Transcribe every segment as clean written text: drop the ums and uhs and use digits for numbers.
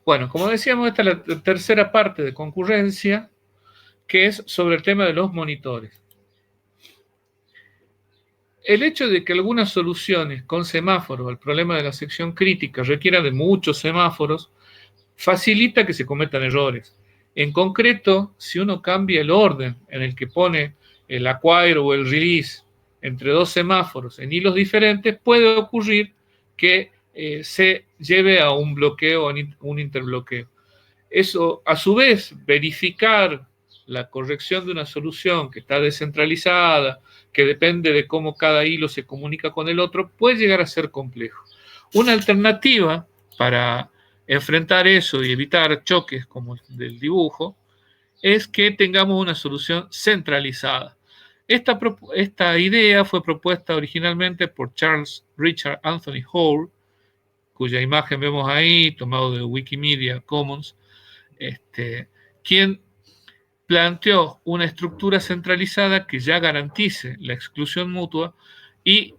Bueno, como decíamos, esta es la tercera parte de concurrencia, que es sobre el tema de los monitores. El hecho de que algunas soluciones con semáforos al problema de la sección crítica requieran de muchos semáforos, facilita que se cometan errores. En concreto, si uno cambia el orden en el que pone el acquire o el release entre dos semáforos en hilos diferentes, puede ocurrir que se lleve a un bloqueo o un interbloqueo. Eso, a su vez, verificar la corrección de una solución que está descentralizada, que depende de cómo cada hilo se comunica con el otro, puede llegar a ser complejo. Una alternativa para enfrentar eso y evitar choques como el del dibujo es que tengamos una solución centralizada. Esta idea fue propuesta originalmente por Charles Richard Anthony Hall, cuya imagen vemos ahí, tomado de Wikimedia Commons, quien planteó una estructura centralizada que ya garantice la exclusión mutua y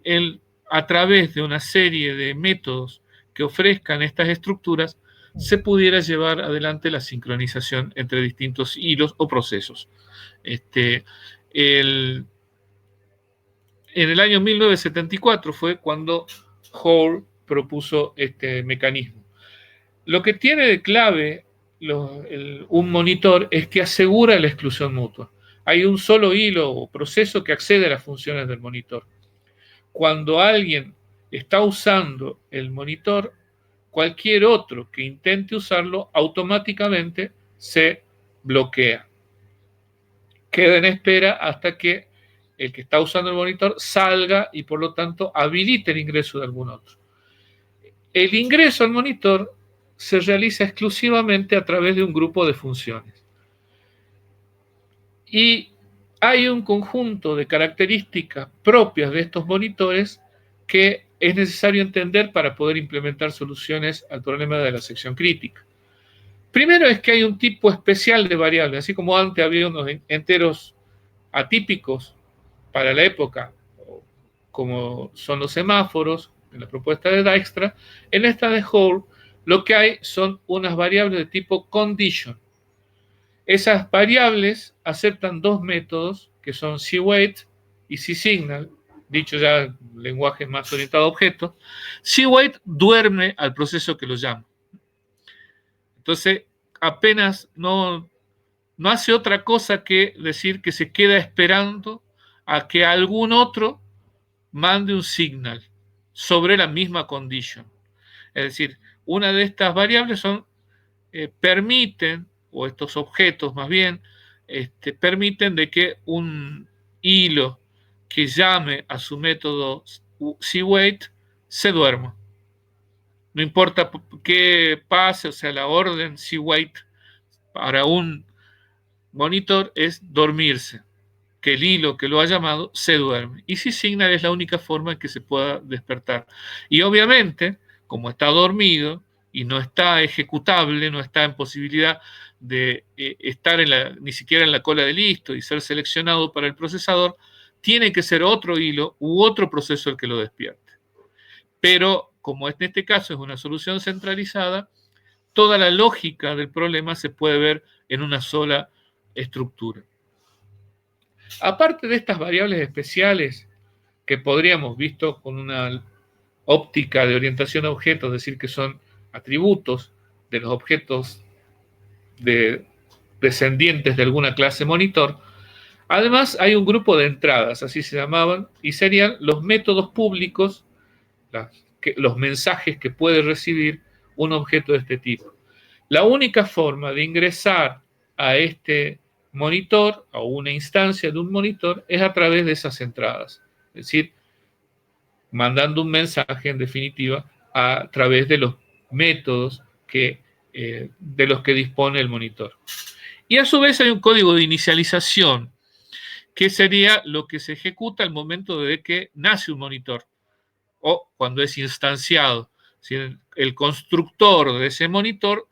a través de una serie de métodos que ofrezcan estas estructuras se pudiera llevar adelante la sincronización entre distintos hilos o procesos. En el año 1974 fue cuando Hall propuso este mecanismo. Lo que tiene de clave un monitor es que asegura la exclusión mutua. Hay un solo hilo o proceso que accede a las funciones del monitor. Cuando alguien está usando el monitor, cualquier otro que intente usarlo automáticamente se bloquea. Queda en espera hasta que el que está usando el monitor salga y por lo tanto habilite el ingreso de algún otro. El ingreso al monitor se realiza exclusivamente a través de un grupo de funciones. Y hay un conjunto de características propias de estos monitores que es necesario entender para poder implementar soluciones al problema de la sección crítica. Primero es que hay un tipo especial de variables, así como antes había unos enteros atípicos para la época, como son los semáforos, en la propuesta de Dijkstra, en esta de Hall lo que hay son unas variables de tipo condition. Esas variables aceptan dos métodos que son cWait y cSignal, dicho ya en lenguaje más orientado a objetos. cWait duerme al proceso que lo llama. Entonces, apenas no hace otra cosa que decir que se queda esperando a que algún otro mande un signal sobre la misma condition. Es decir, una de estas variables permiten, o estos objetos más bien, permiten de que un hilo que llame a su método cWait se duerma. No importa qué pase, o sea, la orden cWait para un monitor es dormirse, que el hilo que lo ha llamado se duerme. Y cSignal es la única forma en que se pueda despertar. Y obviamente, como está dormido y no está ejecutable, no está en posibilidad de estar ni siquiera en la cola de listo y ser seleccionado para el procesador, tiene que ser otro hilo u otro proceso el que lo despierte. Pero como en este caso es una solución centralizada, toda la lógica del problema se puede ver en una sola estructura. Aparte de estas variables especiales que podríamos, visto con una óptica de orientación a objetos, decir que son atributos de los objetos descendientes de alguna clase monitor, además hay un grupo de entradas, así se llamaban, y serían los métodos públicos, los mensajes que puede recibir un objeto de este tipo. La única forma de ingresar a este monitor o una instancia de un monitor es a través de esas entradas, es decir, mandando un mensaje en definitiva a través de los métodos de los que dispone el monitor. Y a su vez hay un código de inicialización, que sería lo que se ejecuta al momento de que nace un monitor o cuando es instanciado. Si el constructor de ese monitor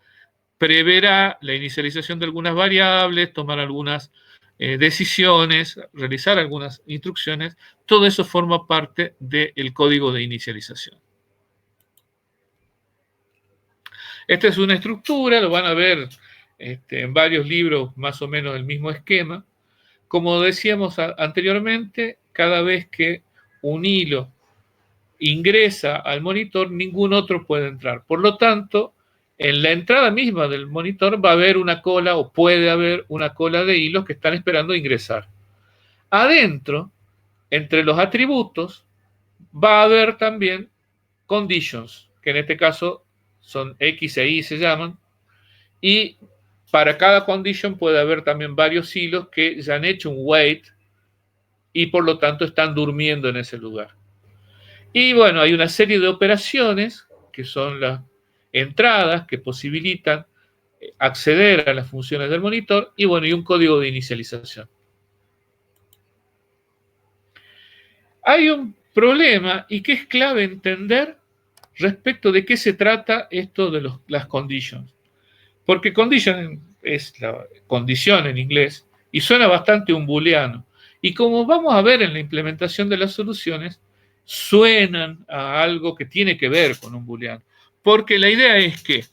preverá la inicialización de algunas variables, tomar algunas decisiones, realizar algunas instrucciones. Todo eso forma parte del código de inicialización. Esta es una estructura, lo van a ver en varios libros más o menos el mismo esquema. Como decíamos anteriormente, cada vez que un hilo ingresa al monitor, ningún otro puede entrar. Por lo tanto, en la entrada misma del monitor va a haber una cola o puede haber una cola de hilos que están esperando ingresar. Adentro, entre los atributos, va a haber también conditions, que en este caso son X e Y se llaman, y para cada condition puede haber también varios hilos que ya han hecho un wait y por lo tanto están durmiendo en ese lugar. Y bueno, hay una serie de operaciones que son las entradas que posibilitan acceder a las funciones del monitor y bueno, y un código de inicialización. Hay un problema y que es clave entender respecto de qué se trata esto de las conditions. Porque condition es la condición en inglés y suena bastante un booleano. Y como vamos a ver en la implementación de las soluciones, suenan a algo que tiene que ver con un booleano. Porque la idea es que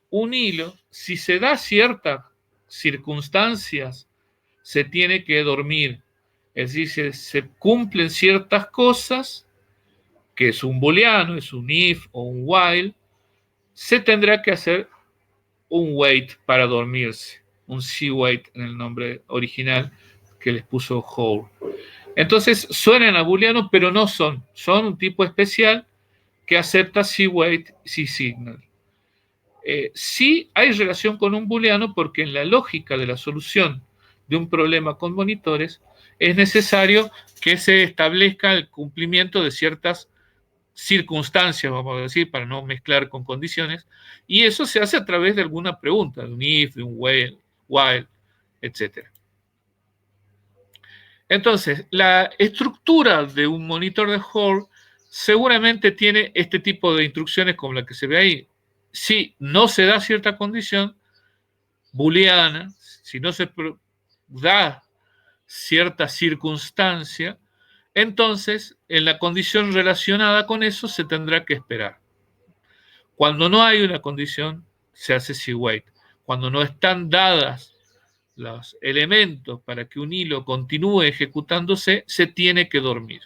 un hilo, si se da ciertas circunstancias, se tiene que dormir. Es decir, se cumplen ciertas cosas, que es un booleano, es un if o un while, se tendrá que hacer un wait para dormirse, un C-wait en el nombre original que les puso Hoare. Entonces suenan a booleano, pero no son. Son un tipo especial que acepta C-wait, C-signal. Sí hay relación con un booleano porque en la lógica de la solución de un problema con monitores es necesario que se establezca el cumplimiento de ciertas circunstancias, vamos a decir, para no mezclar con condiciones, y eso se hace a través de alguna pregunta, de un if, de un while, etc. Entonces, la estructura de un monitor de Hoare seguramente tiene este tipo de instrucciones como la que se ve ahí. Si no se da cierta condición booleana, si no se da cierta circunstancia, entonces en la condición relacionada con eso se tendrá que esperar. Cuando no hay una condición, se hace C-wait. Cuando no están dadas los elementos para que un hilo continúe ejecutándose, se tiene que dormir.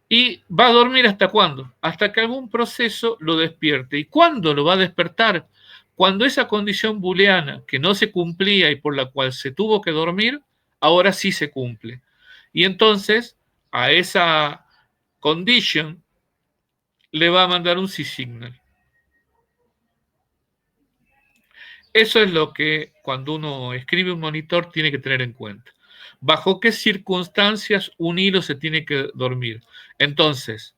¿Y va a dormir hasta cuándo? Hasta que algún proceso lo despierte. ¿Y cuándo lo va a despertar? Cuando esa condición booleana que no se cumplía y por la cual se tuvo que dormir, ahora sí se cumple. Y entonces a esa condition le va a mandar un C-signal. Eso es lo que cuando uno escribe un monitor tiene que tener en cuenta. ¿Bajo qué circunstancias un hilo se tiene que dormir? Entonces,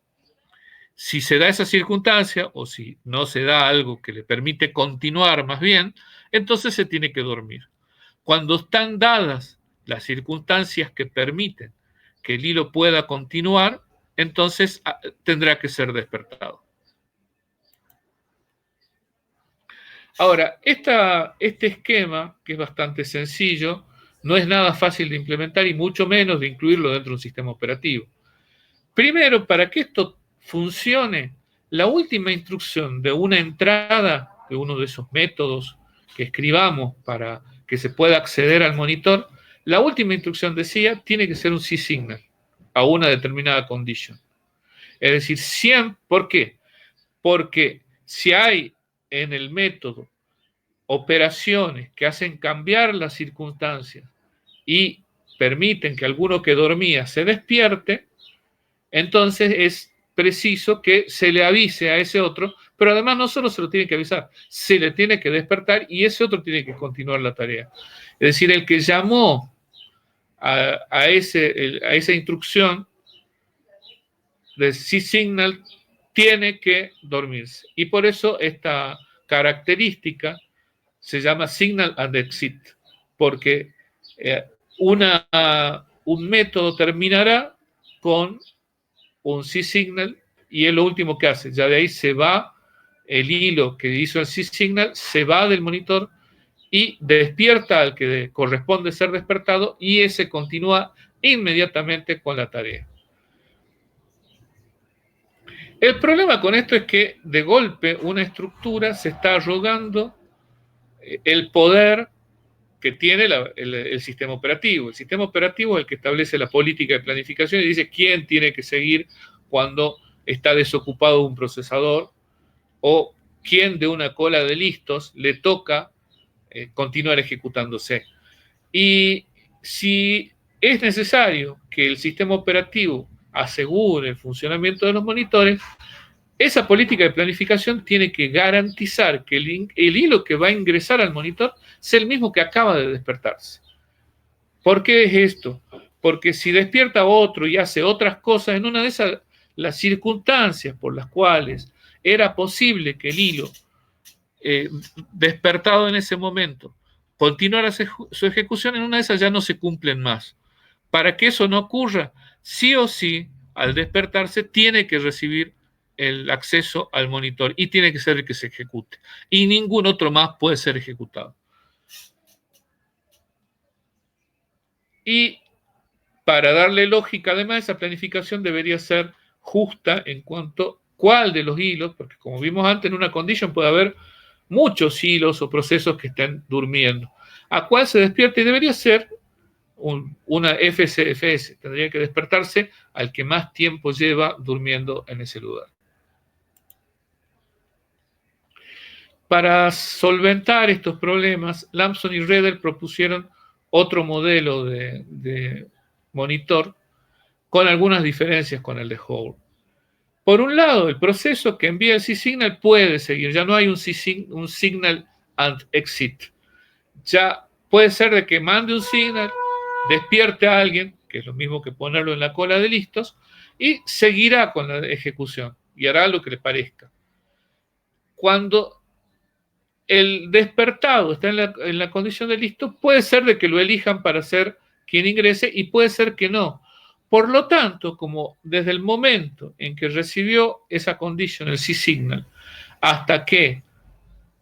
si se da esa circunstancia o si no se da algo que le permite continuar más bien, entonces se tiene que dormir. Cuando están dadas las circunstancias que permiten que el hilo pueda continuar, entonces tendrá que ser despertado. Ahora, este esquema, que es bastante sencillo, no es nada fácil de implementar y mucho menos de incluirlo dentro de un sistema operativo. Primero, para que esto funcione, la última instrucción de una entrada de uno de esos métodos que escribamos para que se pueda acceder al monitor, la última instrucción decía tiene que ser un C-signal a una determinada condition. Es decir, siempre, ¿por qué? Porque si hay en el método operaciones que hacen cambiar las circunstancias y permiten que alguno que dormía se despierte, entonces es preciso que se le avise a ese otro, pero además no solo se lo tiene que avisar, se le tiene que despertar y ese otro tiene que continuar la tarea. Es decir, el que llamó a esa instrucción de C-signal tiene que dormirse. Y por eso esta característica se llama signal and exit, porque un método terminará con un C-signal y es lo último que hace. Ya de ahí se va el hilo que hizo el C-signal, se va del monitor y despierta al que corresponde ser despertado y ese continúa inmediatamente con la tarea. El problema con esto es que de golpe una estructura se está arrogando el poder que tiene el sistema operativo. El sistema operativo es el que establece la política de planificación y dice quién tiene que seguir cuando está desocupado un procesador o quién de una cola de listos le toca continuar ejecutándose. Y si es necesario que el sistema operativo asegure el funcionamiento de los monitores, esa política de planificación tiene que garantizar que el hilo que va a ingresar al monitor sea el mismo que acaba de despertarse. ¿Por qué es esto? Porque si despierta otro y hace otras cosas, en una de esas, las circunstancias por las cuales era posible que el hilo despertado en ese momento continuara su ejecución, en una de esas ya no se cumplen más. Para que eso no ocurra, sí o sí, al despertarse, tiene que recibir el acceso al monitor y tiene que ser el que se ejecute. Y ningún otro más puede ser ejecutado. Y para darle lógica, además, esa planificación debería ser justa en cuanto a cuál de los hilos, porque como vimos antes, en una condition puede haber muchos hilos o procesos que estén durmiendo. ¿A cuál se despierta? Y debería ser una FCFS. Tendría que despertarse al que más tiempo lleva durmiendo en ese lugar. Para solventar estos problemas, Lampson y Redder propusieron otro modelo de monitor con algunas diferencias con el de Hall. Por un lado, el proceso que envía el C-Signal puede seguir, ya no hay un signal and exit. Ya puede ser de que mande un signal, despierte a alguien, que es lo mismo que ponerlo en la cola de listos, y seguirá con la ejecución y hará lo que le parezca. Cuando el despertado está en la condición de listo, puede ser de que lo elijan para ser quien ingrese y puede ser que no. Por lo tanto, como desde el momento en que recibió esa condición, el C-Signal, hasta que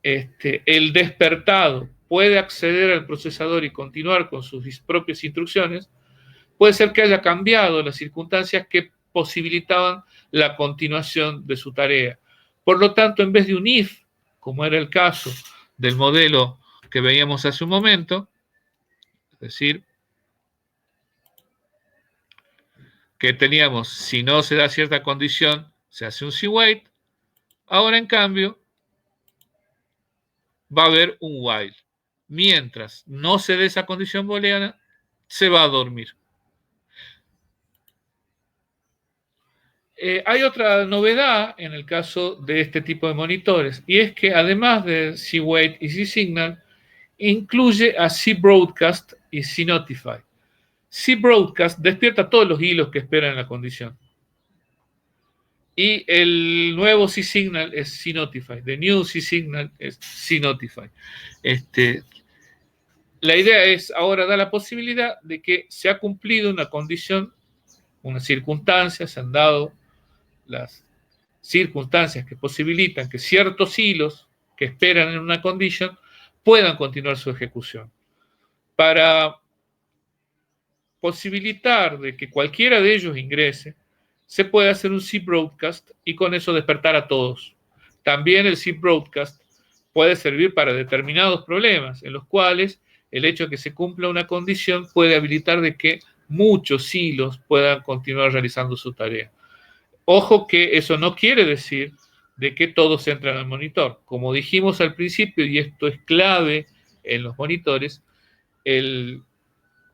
el despertado puede acceder al procesador y continuar con sus propias instrucciones, puede ser que haya cambiado las circunstancias que posibilitaban la continuación de su tarea. Por lo tanto, en vez de un if, como era el caso del modelo que veíamos hace un momento, es decir, que teníamos, si no se da cierta condición, se hace un C-wait, ahora en cambio va a haber un while. Mientras no se dé esa condición booleana, se va a dormir. Hay otra novedad en el caso de este tipo de monitores, y es que además de C-Wait y C-Signal, incluye a C-Broadcast y C-Notify. C-Broadcast despierta todos los hilos que esperan la condición. Y el nuevo C-Signal es C-Notify. The new C-Signal es C-Notify. La idea es ahora dar la posibilidad de que se ha cumplido una condición, una circunstancia, se han dado las circunstancias que posibilitan que ciertos hilos que esperan en una condition puedan continuar su ejecución. Para posibilitar de que cualquiera de ellos ingrese, se puede hacer un C-Broadcast y con eso despertar a todos. También el C-Broadcast puede servir para determinados problemas en los cuales el hecho de que se cumpla una condición puede habilitar de que muchos hilos puedan continuar realizando su tarea. Ojo que eso no quiere decir de que todos entran al monitor. Como dijimos al principio, y esto es clave en los monitores,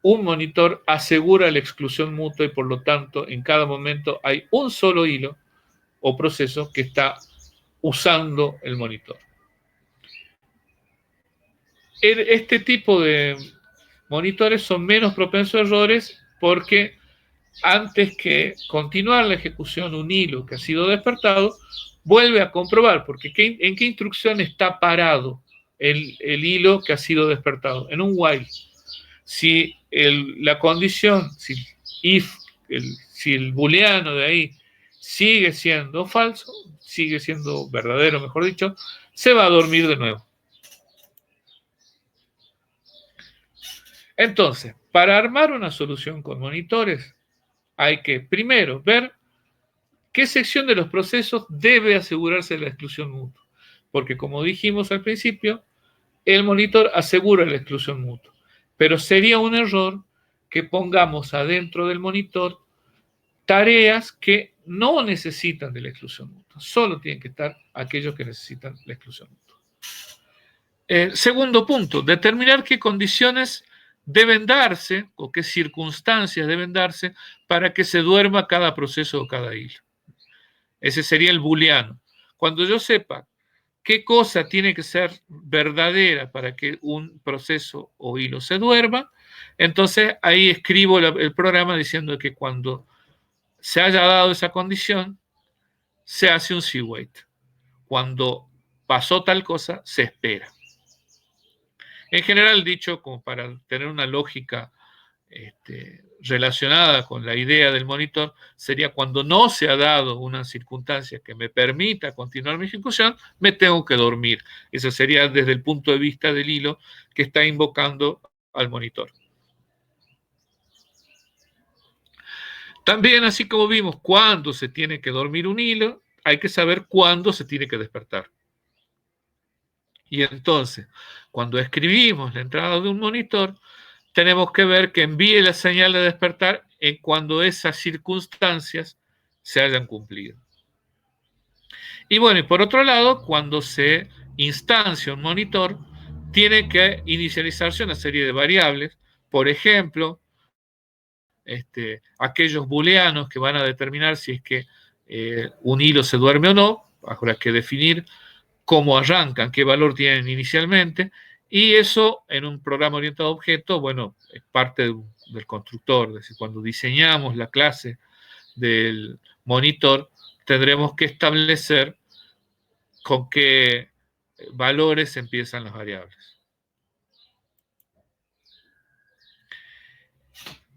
un monitor asegura la exclusión mutua y por lo tanto en cada momento hay un solo hilo o proceso que está usando el monitor. Este tipo de monitores son menos propensos a errores porque antes que continuar la ejecución un hilo que ha sido despertado, vuelve a comprobar, porque ¿en qué instrucción está parado el hilo que ha sido despertado? En un while. Si la condición, si el booleano de ahí sigue siendo falso, sigue siendo verdadero, mejor dicho, se va a dormir de nuevo. Entonces, para armar una solución con monitores, hay que primero ver ¿Qué sección de los procesos debe asegurarse de la exclusión mutua? Porque como dijimos al principio, el monitor asegura la exclusión mutua, pero sería un error que pongamos adentro del monitor tareas que no necesitan de la exclusión mutua, solo tienen que estar aquellos que necesitan la exclusión mutua. Segundo punto, determinar qué condiciones deben darse o qué circunstancias deben darse para que se duerma cada proceso o cada hilo. Ese sería el booleano. Cuando yo sepa qué cosa tiene que ser verdadera para que un proceso o hilo se duerma, entonces ahí escribo el programa diciendo que cuando se haya dado esa condición, se hace un C-wait. Cuando pasó tal cosa, se espera. En general, dicho como para tener una lógica relacionada con la idea del monitor, sería cuando no se ha dado una circunstancia que me permita continuar mi ejecución, me tengo que dormir. Eso sería desde el punto de vista del hilo que está invocando al monitor. También, así como vimos cuándo se tiene que dormir un hilo, hay que saber cuándo se tiene que despertar. Y entonces, cuando escribimos la entrada de un monitor, tenemos que ver que envíe la señal de despertar en cuando esas circunstancias se hayan cumplido. Y bueno, y por otro lado, cuando se instancia un monitor, tiene que inicializarse una serie de variables, por ejemplo, aquellos booleanos que van a determinar si es que un hilo se duerme o no, habrá que definir cómo arrancan, qué valor tienen inicialmente, y eso en un programa orientado a objetos, bueno, es parte del constructor, es decir, cuando diseñamos la clase del monitor, tendremos que establecer con qué valores empiezan las variables.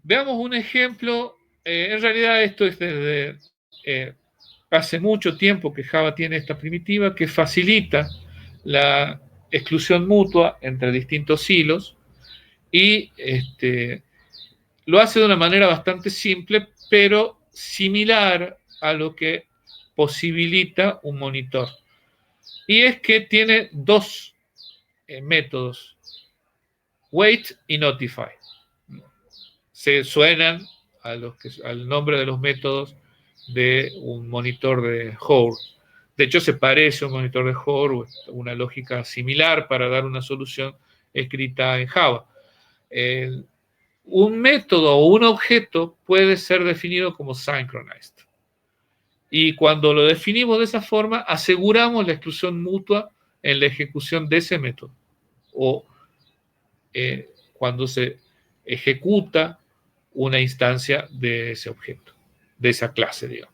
Veamos un ejemplo. En realidad esto es desde hace mucho tiempo que Java tiene esta primitiva que facilita la exclusión mutua entre distintos hilos y lo hace de una manera bastante simple, pero similar a lo que posibilita un monitor. Y es que tiene dos métodos, wait y notify. Se suenan al nombre de los métodos de un monitor de Hoare. De hecho, se parece a un monitor de Hoare, una lógica similar para dar una solución escrita en Java. Un método o un objeto puede ser definido como synchronized. Y cuando lo definimos de esa forma, aseguramos la exclusión mutua en la ejecución de ese método. O cuando se ejecuta una instancia de ese objeto, de esa clase, digamos.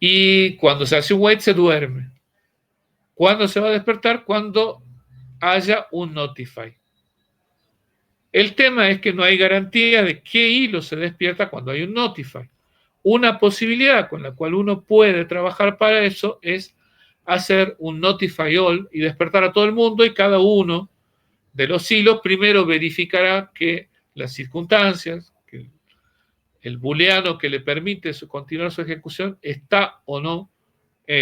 Y cuando se hace un wait, se duerme. ¿Cuándo se va a despertar? Cuando haya un notify. El tema es que no hay garantía de qué hilo se despierta cuando hay un notify. Una posibilidad con la cual uno puede trabajar para eso es hacer un notify all y despertar a todo el mundo, y cada uno de los hilos primero verificará que las circunstancias, que el booleano que le permite continuar su ejecución está o no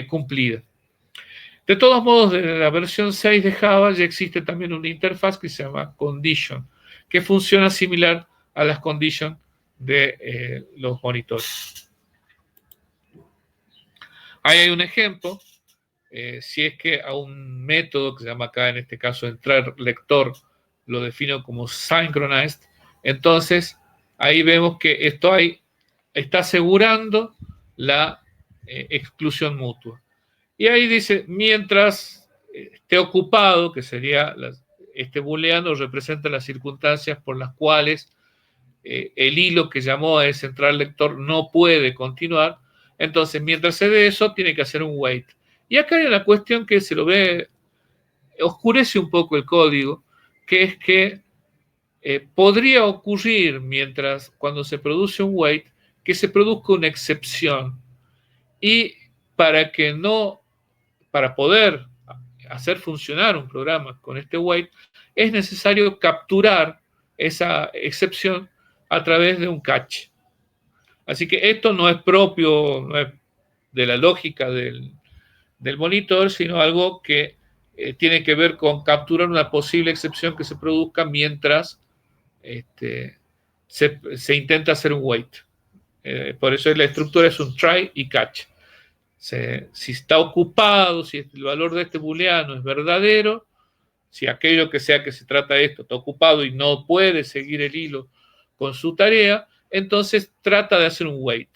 cumplida. De todos modos, desde la versión 6 de Java ya existe también una interfaz que se llama condition, que funciona similar a las conditions de los monitores. Ahí hay un ejemplo. Si es que a un método que se llama acá, en este caso, entrar lector, lo defino como synchronized, entonces ahí vemos que esto está asegurando la exclusión mutua. Y ahí dice, mientras esté ocupado, que sería este booleano representa las circunstancias por las cuales el hilo que llamó a ese entrar lector no puede continuar. Entonces, mientras se dé eso, tiene que hacer un wait. Y acá hay una cuestión que se lo ve, oscurece un poco el código, que es que podría ocurrir cuando se produce un wait, que se produzca una excepción. Y para poder hacer funcionar un programa con este wait, es necesario capturar esa excepción a través de un catch. Así que esto no es propio, no es de la lógica del monitor, sino algo que tiene que ver con capturar una posible excepción que se produzca mientras se intenta hacer un wait. Por eso la estructura es un try y catch. Si está ocupado, si el valor de este booleano es verdadero, si aquello que sea que se trata de esto está ocupado y no puede seguir el hilo con su tarea, entonces trata de hacer un wait.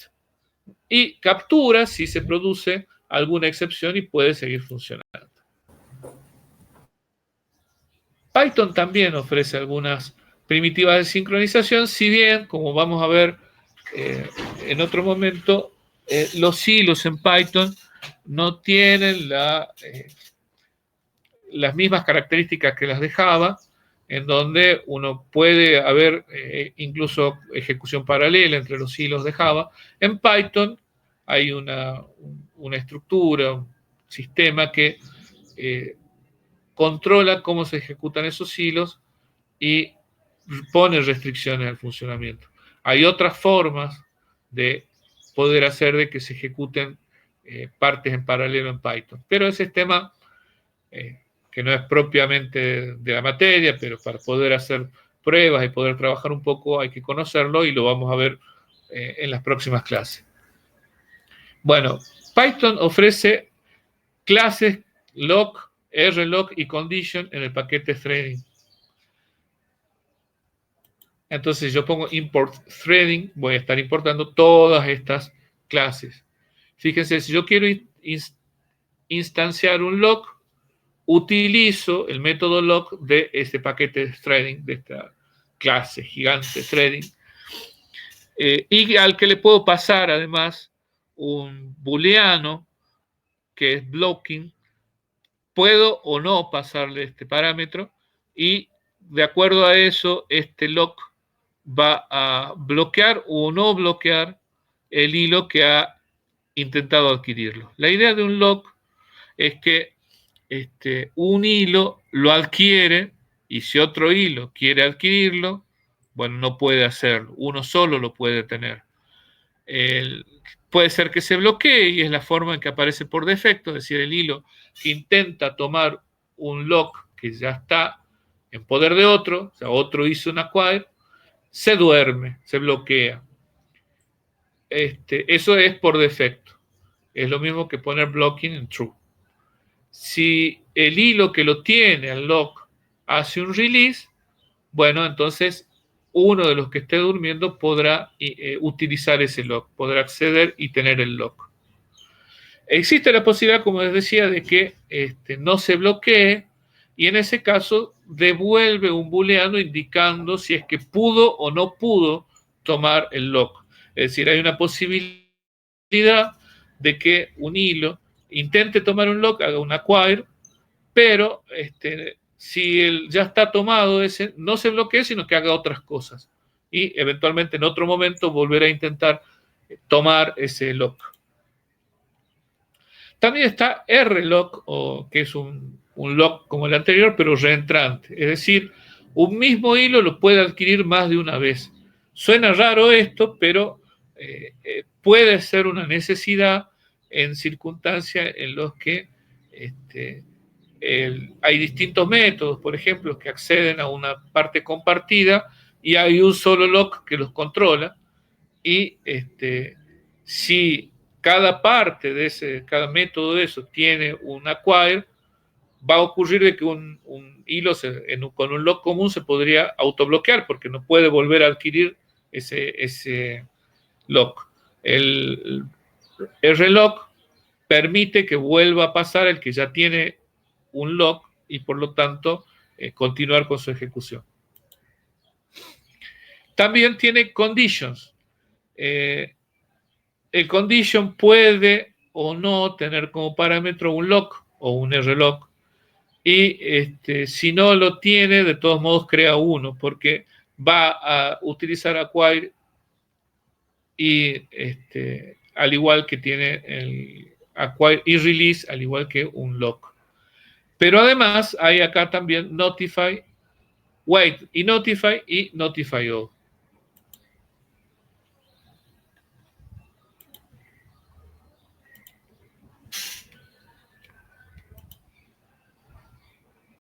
Y captura si se produce alguna excepción y puede seguir funcionando. Python también ofrece algunas primitivas de sincronización, si bien, como vamos a ver en otro momento, los hilos en Python no tienen las mismas características que las de Java, en donde uno puede haber incluso ejecución paralela entre los hilos de Java. En Python hay una estructura, un sistema que controla cómo se ejecutan esos hilos y pone restricciones al funcionamiento. Hay otras formas de poder hacer de que se ejecuten partes en paralelo en Python, pero ese es tema que no es propiamente de la materia, pero para poder hacer pruebas y poder trabajar un poco hay que conocerlo y lo vamos a ver en las próximas clases. Bueno, Python ofrece clases lock, rlock y condition en el paquete threading. Entonces yo pongo import threading, voy a estar importando todas estas clases. Fíjense, si yo quiero instanciar un lock, utilizo el método lock de este paquete de threading, de esta clase gigante threading, y al que le puedo pasar además un booleano que es blocking. Puedo o no pasarle este parámetro y de acuerdo a eso este lock va a bloquear o no bloquear el hilo que ha intentado adquirirlo. La idea de un lock es que un hilo lo adquiere y si otro hilo quiere adquirirlo, bueno, no puede hacerlo. Uno solo lo puede tener. Puede ser que se bloquee y es la forma en que aparece por defecto, es decir, el hilo que intenta tomar un lock que ya está en poder de otro, o sea, otro hizo un acquire, se duerme, se bloquea. Eso es por defecto. Es lo mismo que poner blocking en true. Si el hilo que lo tiene al lock hace un release, bueno, entonces uno de los que esté durmiendo podrá utilizar ese lock, podrá acceder y tener el lock. Existe la posibilidad, como les decía, de que no se bloquee y en ese caso devuelve un booleano indicando si es que pudo o no pudo tomar el lock. Es decir, hay una posibilidad de que un hilo intente tomar un lock, haga un acquire, pero si él ya está tomado ese, no se bloquee, sino que haga otras cosas. Y eventualmente en otro momento volverá a intentar tomar ese lock. También está rlock, que es un lock como el anterior, pero reentrante. Es decir, un mismo hilo lo puede adquirir más de una vez. Suena raro esto, pero puede ser una necesidad en circunstancias en las que hay distintos métodos, por ejemplo, que acceden a una parte compartida y hay un solo lock que los controla. Y si cada parte de cada método de eso tiene un acquire, va a ocurrir de que un hilo con un lock común se podría autobloquear porque no puede volver a adquirir ese lock. El rlock permite que vuelva a pasar el que ya tiene un lock y por lo tanto continuar con su ejecución. También tiene conditions. El condition puede o no tener como parámetro un lock o un rlock y si no lo tiene, de todos modos crea uno porque va a utilizar acquire y al igual que tiene el acquire y release, al igual que un lock. Pero además hay acá también notify, wait y notify all.